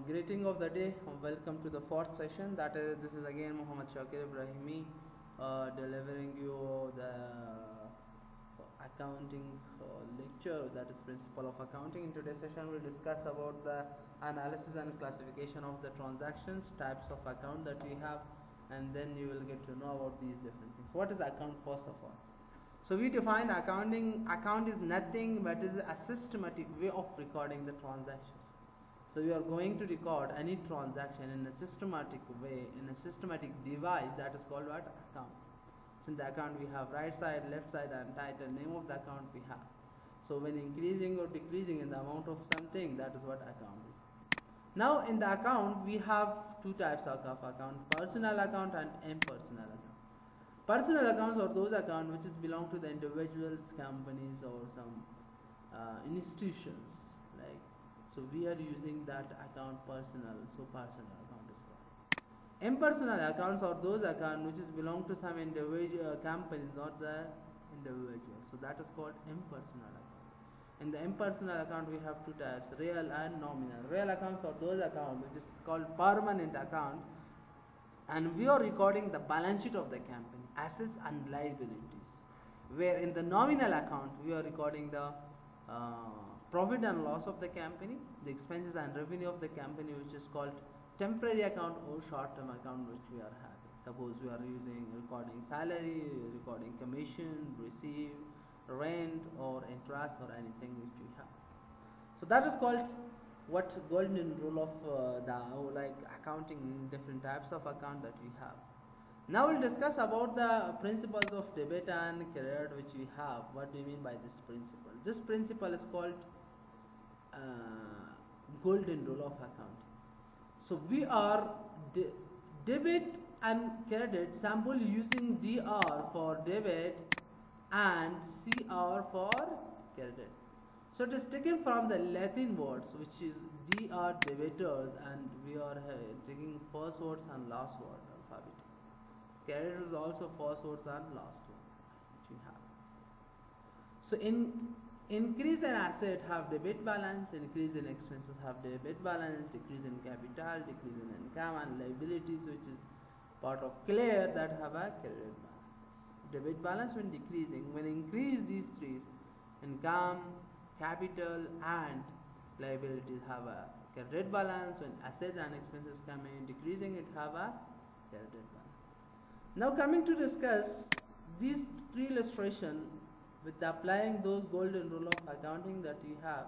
Greeting of the day. Welcome to the fourth session. This is again Muhammad Shakir Ibrahimi, delivering you the accounting lecture, that is principle of accounting. In today's session, we'll discuss about the analysis and classification of the transactions, types of account that we have, and then you will get to know about these different things. What is account first of all? So we define accounting. Account is nothing but is a systematic way of recording the transactions. So you are going to record any transaction in a systematic way, in a systematic device, that is called what? Account. So in the account we have right side, left side and title, name of the account we have. So when increasing or decreasing in the amount of something, that is what account is. Now in the account we have two types of account, personal account and impersonal account. Personal accounts are those accounts which belong to the individuals, companies or some institutions, like. So we are using that account personal, so personal account is called. Impersonal accounts are those accounts which belong to some individual companies, not the individual. So that is called impersonal account. In the impersonal account we have two types, real and nominal. Real accounts are those accounts which is called permanent account, and we are recording the balance sheet of the company, assets and liabilities. Where in the nominal account we are recording the profit and loss of the company, the expenses and revenue of the company, which is called temporary account or short-term account, which we are having. Suppose we are using recording salary, recording commission, receive, rent or interest or anything which we have. So that is called what golden rule of the accounting, different types of account that we have. Now we'll discuss about the principles of debit and credit which we have. What do you mean by this principle? This principle is called golden rule of accounting. So we are debit and credit sample using DR for debit and CR for credit. So it is taken from the Latin words, which is DR debitors, and we are taking first words and last word alphabet. Credit is also first words and last word which we have. So in increase in asset have debit balance, increase in expenses have debit balance, decrease in capital, decrease in income and liabilities, which is part of clear, that have a credit balance. Debit balance when decreasing, when increase these three, income, capital and liabilities have a credit balance. When assets and expenses come in decreasing, it have a credit balance. Now coming to discuss these three illustrations with applying those golden rule of accounting that we have.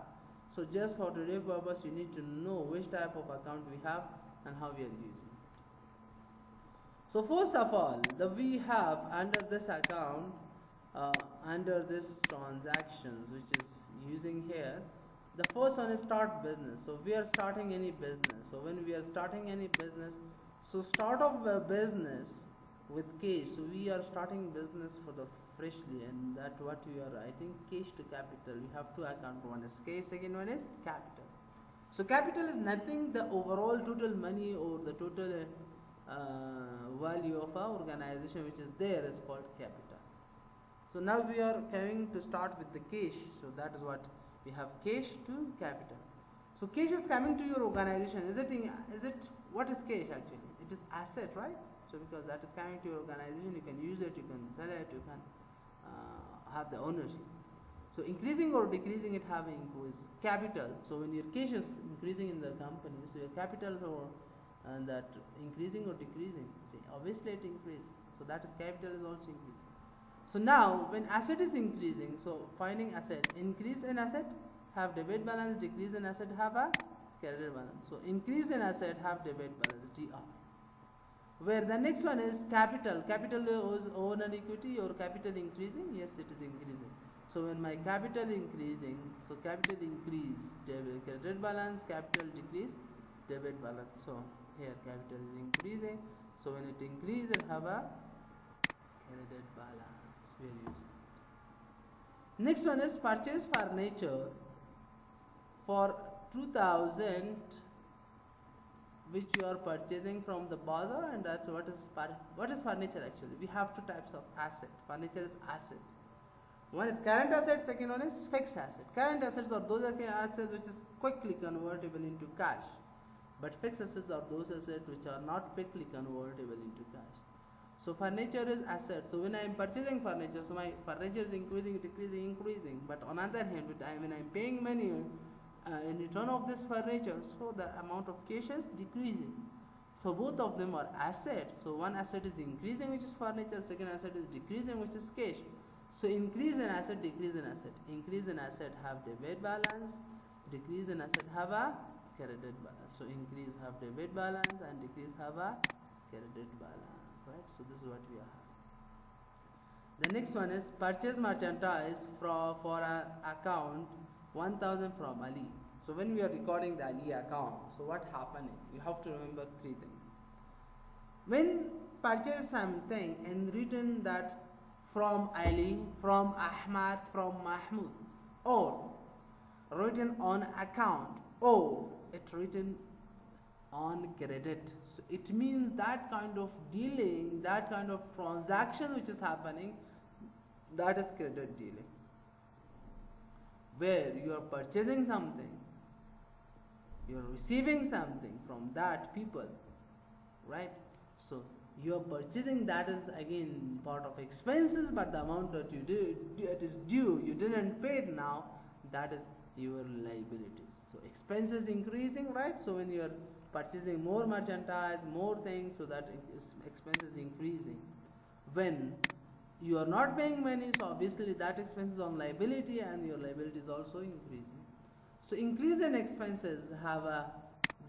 So just for today's purpose, you need to know which type of account we have and how we are using it. So first of all, we have under this account, under this transactions, which is using here, the first one is start business. So we are starting any business. So when we are starting any business, so start of a business with cash. So we are starting business for the freshly, and that what we are writing, cash to capital. We have two accounts, one is cash, second one is capital. So capital is nothing, the overall total money or the total value of our organization which is there is called capital. So now we are coming to start with the cash. So that is what we have, cash to capital. So cash is coming to your organization. Is it what is cash actually? It is asset, right? So because that is coming to your organization, you can use it, you can sell it, you can have the ownership. So increasing or decreasing, it have increase capital. So when your cash is increasing in the company, so your capital or that increasing or decreasing, see, obviously it increase. So that is capital is also increasing. So now when asset is increasing, so finding asset, increase in asset have debit balance, decrease in asset have a credit balance. So increase in asset have debit balance, DR. Where the next one is capital. Capital is own and equity or capital increasing? Yes, it is increasing. So when my capital increasing, so capital increase, debit, credit balance, capital decrease, debit balance. So here capital is increasing. So when it increase, it have a credit balance. We are using. Next one is purchase furniture for 2000. Which you are purchasing from the bazaar, and that's what is furniture actually. We have two types of asset. Furniture is asset. One is current asset, second one is fixed asset. Current assets are those assets which is quickly convertible into cash. But fixed assets are those assets which are not quickly convertible into cash. So furniture is asset. So when I am purchasing furniture, so my furniture is increasing, decreasing, increasing. But on other hand, when I am paying money in return of this furniture, so the amount of cash is decreasing. So both of them are assets. So one asset is increasing, which is furniture. Second asset is decreasing, which is cash. So increase in asset, decrease in asset. Increase in asset have debit balance. Decrease in asset have a credit balance. So increase have debit balance and decrease have a credit balance. Right? So this is what we are having. The next one is purchase merchandise for a account 1000 from Ali. So when we are recording the Ali account, so what happened is you have to remember three things. When purchase something and written that from Ali, from Ahmad, from Mahmoud, or written on account, or it written on credit. So it means that kind of dealing, that kind of transaction which is happening, that is credit dealing. Where you are purchasing something, you are receiving something from that people, right? So you are purchasing, that is again part of expenses, but the amount that you do, it is due, you didn't pay it now, that is your liabilities. So expenses increasing, right? So when you are purchasing more merchandise, more things, so that expenses increasing. When you are not paying money, so obviously that expense is on liability and your liability is also increasing. So increase in expenses have a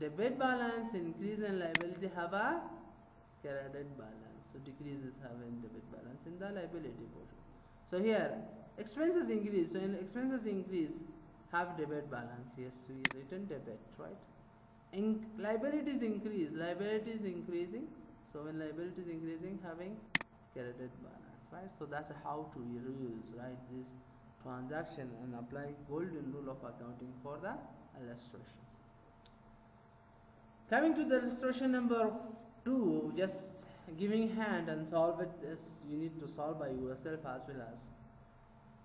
debit balance, increase in liability have a credit balance. So decreases have a debit balance in the liability portion. So here expenses increase, so in expenses increase have debit balance. Yes, we written debit, right? Liabilities increase, liability is increasing, so when liability is increasing, having credit balance, right? So that's how to use, right, this transaction and apply golden rule of accounting for the illustrations. Coming to the illustration number 2, just giving hand and solve it, as you need to solve by yourself as well as.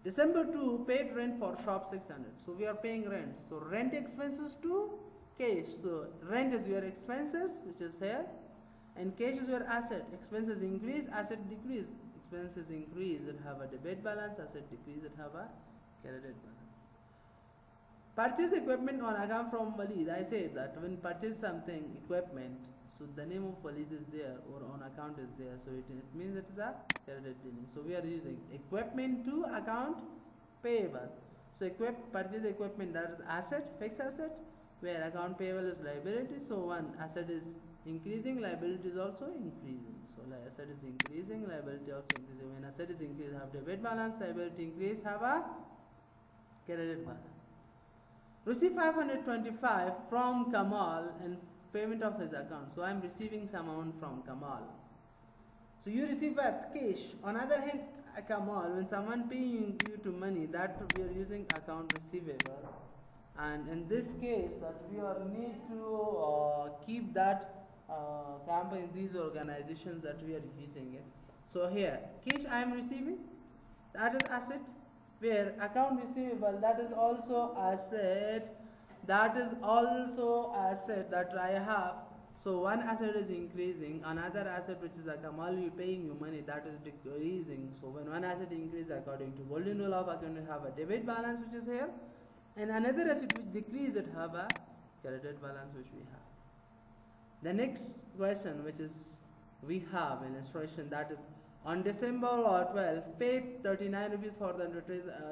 December 2 paid rent for shop 600. So we are paying rent. So rent expenses to cash. So rent is your expenses, which is here, and cash is your asset. Expenses increase, asset decrease. Expenses increase, it have a debit balance. Asset decrease, it have a credit balance. Purchase equipment on account from Walid. I said that when purchase something, equipment, so the name of Walid is there or on account is there, so it means it is a credit dealing. So we are using equipment to account payable. So purchase equipment, that is asset, fixed asset, where account payable is liability. So one asset is increasing, liability is also increasing. So asset is increasing, liability also increasing. When asset is increasing, have debit balance, liability increase, have a credit balance. Receive 525 from Kamal and payment of his account. So I am receiving some amount from Kamal. So you receive at cash. On other hand, Kamal, when someone paying you to money, that we are using account receivable. And in this case, that we are need to keep that company, these organizations that we are using it. So here, cash I am receiving, that is asset. Where account receivable, that is also asset, that is also asset that I have. So one asset is increasing, another asset which is a Kamal you paying you money, that is decreasing. So when one asset increases, according to golden rule of accounting, have a debit balance which is here, and another asset which decreases, it have a credit balance which we have. The next question which is we have in illustration, that is on December 12, paid 39 rupees for the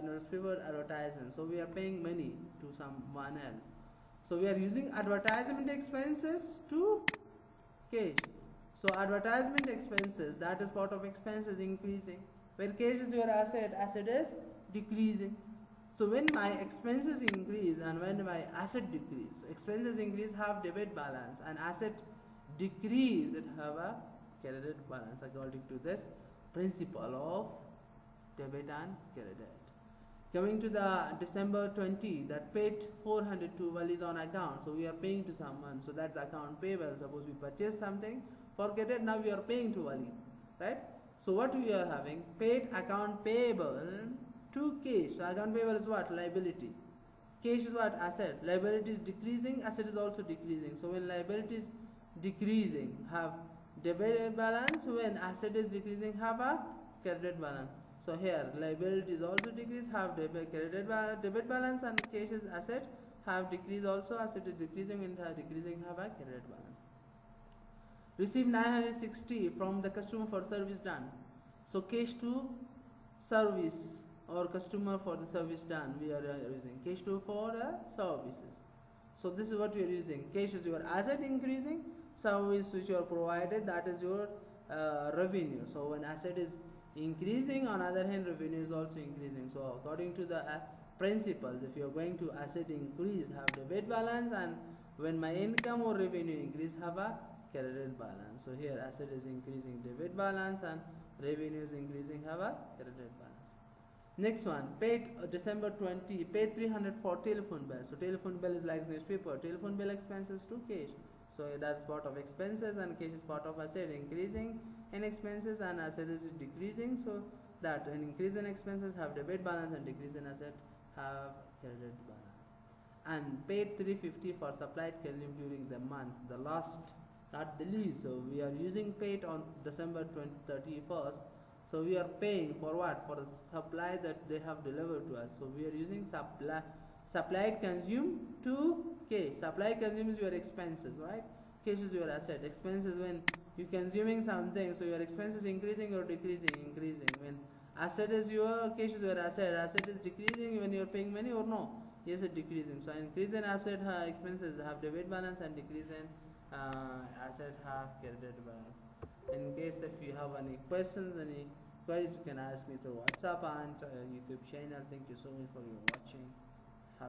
newspaper advertisement. So we are paying money to someone else. So we are using advertisement expenses to cash. So advertisement expenses, that is part of expenses increasing. Where cash is your asset, asset is decreasing. So when my expenses increase and when my asset decrease, so expenses increase have debit balance and asset decrease, it have a credit balance according to this principle of debit and credit. Coming to the December 20, that paid 400 to Walid on account. So we are paying to someone. So that's account payable. Suppose we purchase something for credit, now we are paying to Walid, right? So what we are having? Paid account payable to cash. So account payable is what? Liability. Cash is what? Asset. Liability is decreasing, asset is also decreasing. So when liability is decreasing, have debit balance. When asset is decreasing, have a credit balance. So here liability is also decreased, have debit balance, and cash is asset, have decreased also, asset is decreasing, and have decreasing, have a credit balance. Receive 960 from the customer for service done. So cash to service or customer for the service done, we are using cash to for the services. So this is what we are using. Cash is your asset increasing, service which you are provided, that is your revenue. So when asset is increasing, on other hand revenue is also increasing. So according to the principles, if you are going to asset increase, have debit balance, and when my income or revenue increase, have a credit balance. So here asset is increasing, debit balance, and revenue is increasing, have a credit balance. Next one, paid December 20, paid 300 for telephone bill. So telephone bill is like newspaper, telephone bill expenses to cash. So that's part of expenses, and cash is part of asset, increasing in expenses, and asset is decreasing. So that an increase in expenses have debit balance, and decrease in asset have credit balance. And paid 350 for supplied consumed during the month, the last, not the least. So we are using paid on December 31st. So we are paying for what? For the supply that they have delivered to us. So we are using supplied consumed to cash. Supply consumes your expenses, right? Cash is your asset. Expenses when you consuming something, so your expenses increasing or decreasing? Increasing. When asset is your, cash is your asset. Asset is decreasing when you are paying money or no? Yes, it decreasing. So increase in asset expenses have debit balance, and decrease in asset have credit balance. In case if you have any questions, any queries, you can ask me through WhatsApp and YouTube channel. Thank you so much for your watching.